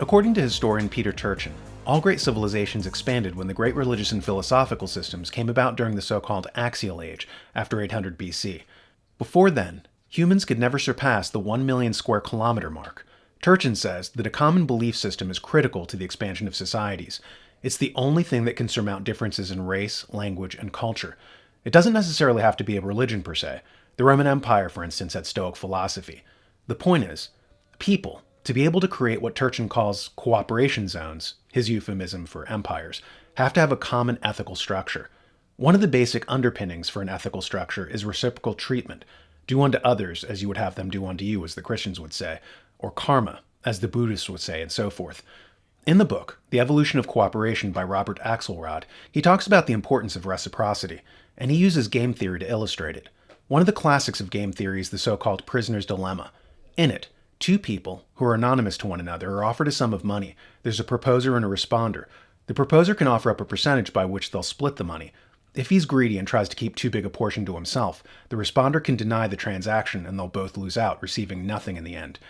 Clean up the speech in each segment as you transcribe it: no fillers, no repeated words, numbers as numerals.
According to historian Peter Turchin, all great civilizations expanded when the great religious and philosophical systems came about during the so-called Axial Age, after 800 BC. Before then, humans could never surpass the 1 million square kilometer mark. Turchin says that a common belief system is critical to the expansion of societies. It's the only thing that can surmount differences in race, language, and culture. It doesn't necessarily have to be a religion per se. The Roman Empire, for instance, had Stoic philosophy. The point is, people, to be able to create what Turchin calls cooperation zones, his euphemism for empires, have to have a common ethical structure. One of the basic underpinnings for an ethical structure is reciprocal treatment. Do unto others as you would have them do unto you, as the Christians would say, or karma, as the Buddhists would say, and so forth. In the book, The Evolution of Cooperation by Robert Axelrod, he talks about the importance of reciprocity, and he uses game theory to illustrate it. One of the classics of game theory is the so-called prisoner's dilemma. In it, two people, who are anonymous to one another, are offered a sum of money. There's a proposer and a responder. The proposer can offer up a percentage by which they'll split the money. If he's greedy and tries to keep too big a portion to himself, the responder can deny the transaction and they'll both lose out, receiving nothing in the end.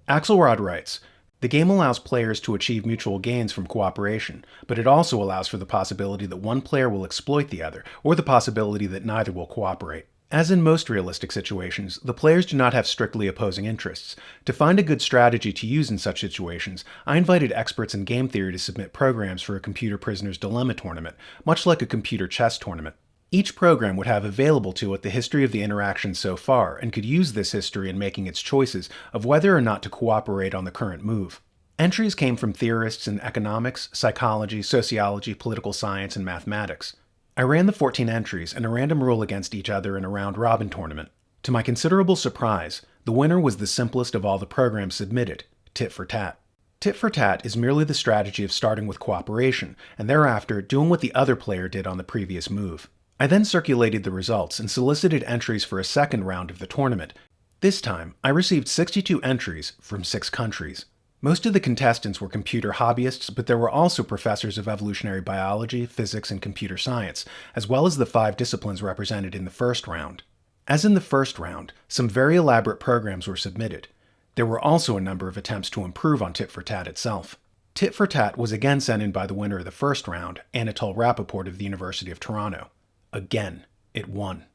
Axelrod writes, "The game allows players to achieve mutual gains from cooperation, but it also allows for the possibility that one player will exploit the other, or the possibility that neither will cooperate. As in most realistic situations, the players do not have strictly opposing interests. To find a good strategy to use in such situations, I invited experts in game theory to submit programs for a computer prisoner's dilemma tournament, much like a computer chess tournament. Each program would have available to it the history of the interaction so far, and could use this history in making its choices of whether or not to cooperate on the current move. Entries came from theorists in economics, psychology, sociology, political science, and mathematics. I ran the 14 entries and a random rule against each other in a round-robin tournament. To my considerable surprise, the winner was the simplest of all the programs submitted, tit for tat. Tit for tat is merely the strategy of starting with cooperation, and thereafter doing what the other player did on the previous move. I then circulated the results and solicited entries for a second round of the tournament. This time, I received 62 entries from 6 countries. Most of the contestants were computer hobbyists, but there were also professors of evolutionary biology, physics, and computer science, as well as the 5 disciplines represented in the first round. As in the first round, some very elaborate programs were submitted. There were also a number of attempts to improve on tit for tat itself. Tit for tat was again sent in by the winner of the first round, Anatole Rappaport of the University of Toronto. Again, it won.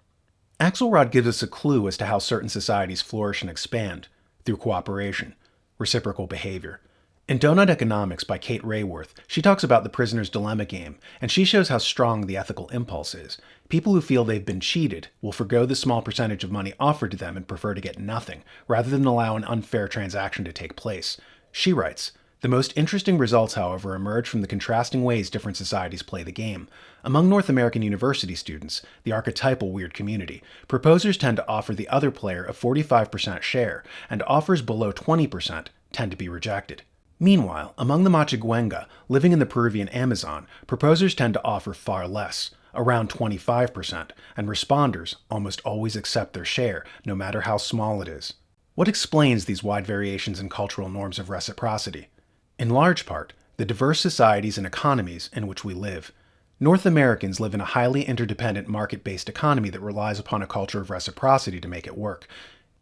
Axelrod gives us a clue as to how certain societies flourish and expand, through cooperation. Reciprocal behavior. In Donut Economics by Kate Rayworth, she talks about the prisoner's dilemma game, and she shows how strong the ethical impulse is. People who feel they've been cheated will forgo the small percentage of money offered to them and prefer to get nothing, rather than allow an unfair transaction to take place. She writes, "The most interesting results, however, emerge from the contrasting ways different societies play the game. Among North American university students, the archetypal weird community, proposers tend to offer the other player a 45% share, and offers below 20% tend to be rejected. Meanwhile, among the Machiguenga, living in the Peruvian Amazon, proposers tend to offer far less, around 25%, and responders almost always accept their share, no matter how small it is." What explains these wide variations in cultural norms of reciprocity? In large part, the diverse societies and economies in which we live. North Americans live in a highly interdependent market-based economy that relies upon a culture of reciprocity to make it work.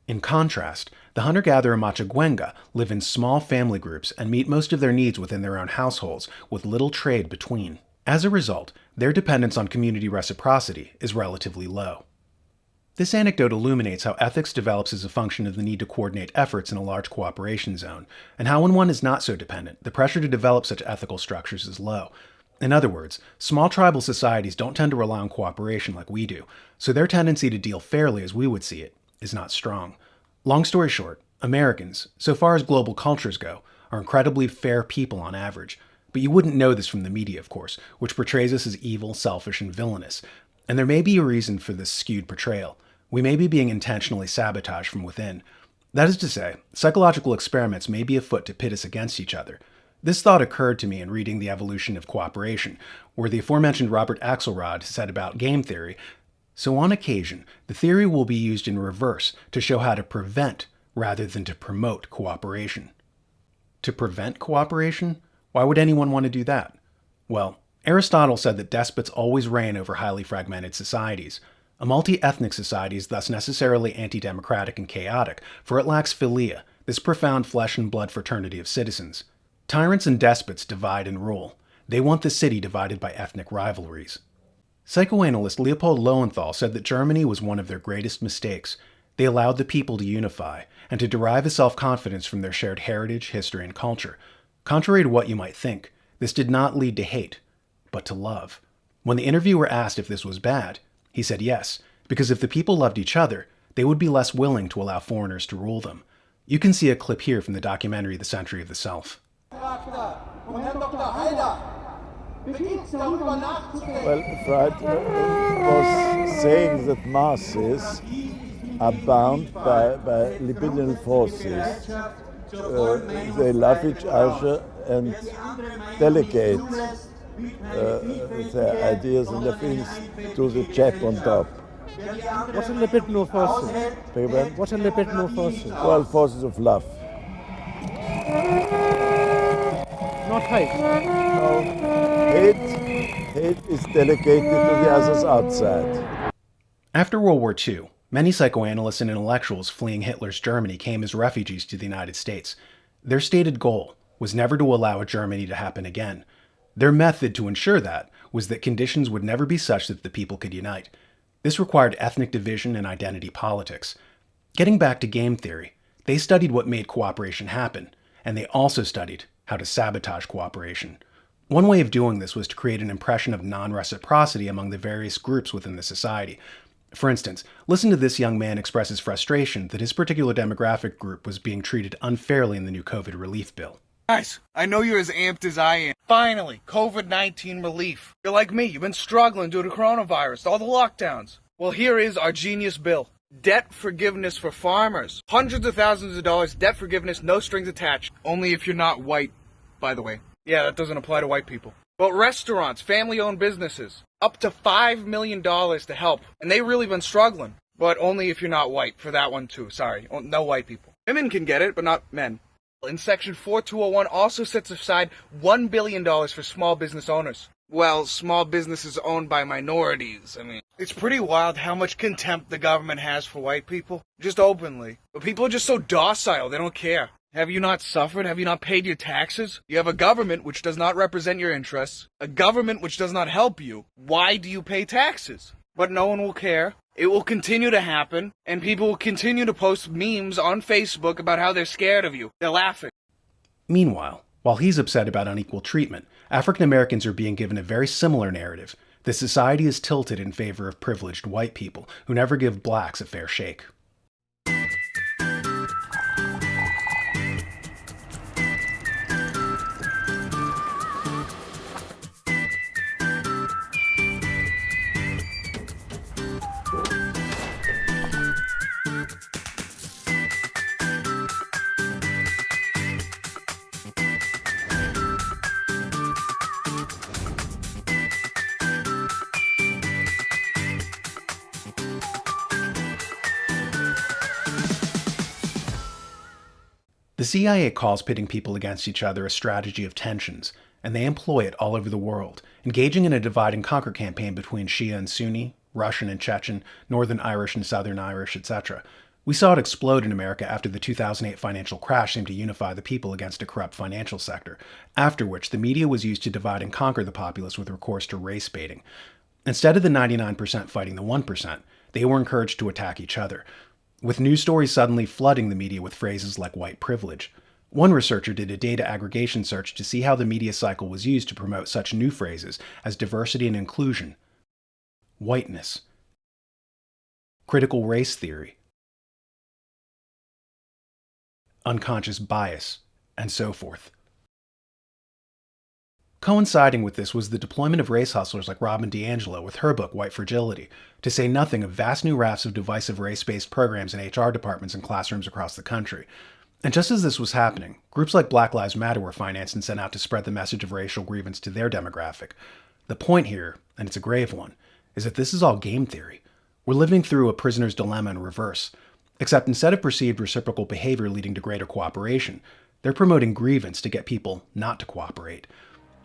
In contrast, the hunter-gatherer Machiguenga live in small family groups and meet most of their needs within their own households, with little trade between. As a result, their dependence on community reciprocity is relatively low. This anecdote illuminates how ethics develops as a function of the need to coordinate efforts in a large cooperation zone, and how when one is not so dependent, the pressure to develop such ethical structures is low. In other words, small tribal societies don't tend to rely on cooperation like we do, so their tendency to deal fairly as we would see it is not strong. Long story short, Americans, so far as global cultures go, are incredibly fair people on average. But you wouldn't know this from the media, of course, which portrays us as evil, selfish, and villainous. And there may be a reason for this skewed portrayal. We may be being intentionally sabotaged from within. That is to say, psychological experiments may be afoot to pit us against each other. This thought occurred to me in reading The Evolution of Cooperation, where the aforementioned Robert Axelrod said about game theory, "So on occasion, the theory will be used in reverse to show how to prevent rather than to promote cooperation." To prevent cooperation? Why would anyone want to do that? Well, Aristotle said that despots always reign over highly fragmented societies. A multi-ethnic society is thus necessarily anti-democratic and chaotic, for it lacks philia, this profound flesh and blood fraternity of citizens. Tyrants and despots divide and rule. They want the city divided by ethnic rivalries. Psychoanalyst Leopold Lowenthal said that Germany was one of their greatest mistakes. They allowed the people to unify and to derive a self-confidence from their shared heritage, history, and culture. Contrary to what you might think, this did not lead to hate, but to love. When the interviewer asked if this was bad, he said yes, because if the people loved each other, they would be less willing to allow foreigners to rule them. You can see a clip here from the documentary The Century of the Self. Well, Freud was saying that masses are bound by libidinal forces. They love each other and delegate their ideas and their feelings to the chap on top. What are libidinal forces? What are libidinal forces? Well, forces of love. Not hate. No, hate is delegated to the others outside. After World War II, many psychoanalysts and intellectuals fleeing Hitler's Germany came as refugees to the United States. Their stated goal was never to allow a Germany to happen again. Their method to ensure that was that conditions would never be such that the people could unite. This required ethnic division and identity politics. Getting back to game theory, they studied what made cooperation happen, and they also studied how to sabotage cooperation. One way of doing this was to create an impression of non-reciprocity among the various groups within the society. For instance, listen to this young man express his frustration that his particular demographic group was being treated unfairly in the new COVID relief bill. Guys, I know you're as amped as I am. Finally, COVID-19 relief. You're like me, you've been struggling due to coronavirus, all the lockdowns. Well, here is our genius bill. Debt forgiveness for farmers. Hundreds of thousands of dollars, debt forgiveness, no strings attached. Only if you're not white, by the way. Yeah, that doesn't apply to white people. But restaurants, family-owned businesses, up to $5 million to help. And they've really been struggling. But only if you're not white, for that one too, sorry. No white people. Women can get it, but not men. In Section 4201 also sets aside $1 billion for small business owners. Well, small businesses owned by minorities. I mean, it's pretty wild how much contempt the government has for white people. Just openly. But people are just so docile, they don't care. Have you not suffered? Have you not paid your taxes? You have a government which does not represent your interests. A government which does not help you. Why do you pay taxes? But no one will care. It will continue to happen, and people will continue to post memes on Facebook about how they're scared of you. They're laughing. Meanwhile, while he's upset about unequal treatment, African Americans are being given a very similar narrative. The society is tilted in favor of privileged white people who never give blacks a fair shake. The CIA calls pitting people against each other a strategy of tensions, and they employ it all over the world, engaging in a divide-and-conquer campaign between Shia and Sunni, Russian and Chechen, Northern Irish and Southern Irish, etc. We saw it explode in America after the 2008 financial crash seemed to unify the people against a corrupt financial sector, after which the media was used to divide and conquer the populace with recourse to race baiting. Instead of the 99% fighting the 1%, they were encouraged to attack each other, with news stories suddenly flooding the media with phrases like white privilege. One researcher did a data aggregation search to see how the media cycle was used to promote such new phrases as diversity and inclusion, whiteness, critical race theory, unconscious bias, and so forth. Coinciding with this was the deployment of race hustlers like Robin DiAngelo with her book White Fragility, to say nothing of vast new rafts of divisive race-based programs in HR departments and classrooms across the country. And just as this was happening, groups like Black Lives Matter were financed and sent out to spread the message of racial grievance to their demographic. The point here, and it's a grave one, is that this is all game theory. We're living through a prisoner's dilemma in reverse, except instead of perceived reciprocal behavior leading to greater cooperation, they're promoting grievance to get people not to cooperate.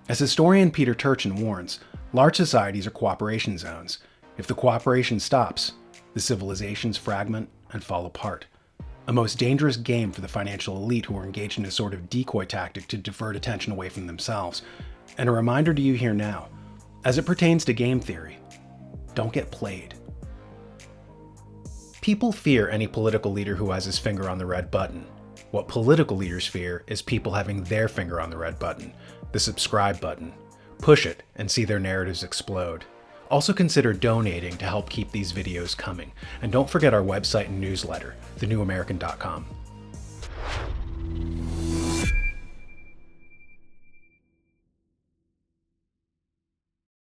As historian Peter Turchin warns, large societies are cooperation zones. If the cooperation stops, the civilizations fragment and fall apart. a most dangerous game for the financial elite who are engaged in a sort of decoy tactic to divert attention away from themselves. And a reminder to you here now, as it pertains to game theory, don't get played. People fear any political leader who has his finger on the red button. What political leaders fear is people having their finger on the red button, the subscribe button. Push it and see their narratives explode. Also consider donating to help keep these videos coming. And don't forget our website and newsletter, thenewamerican.com.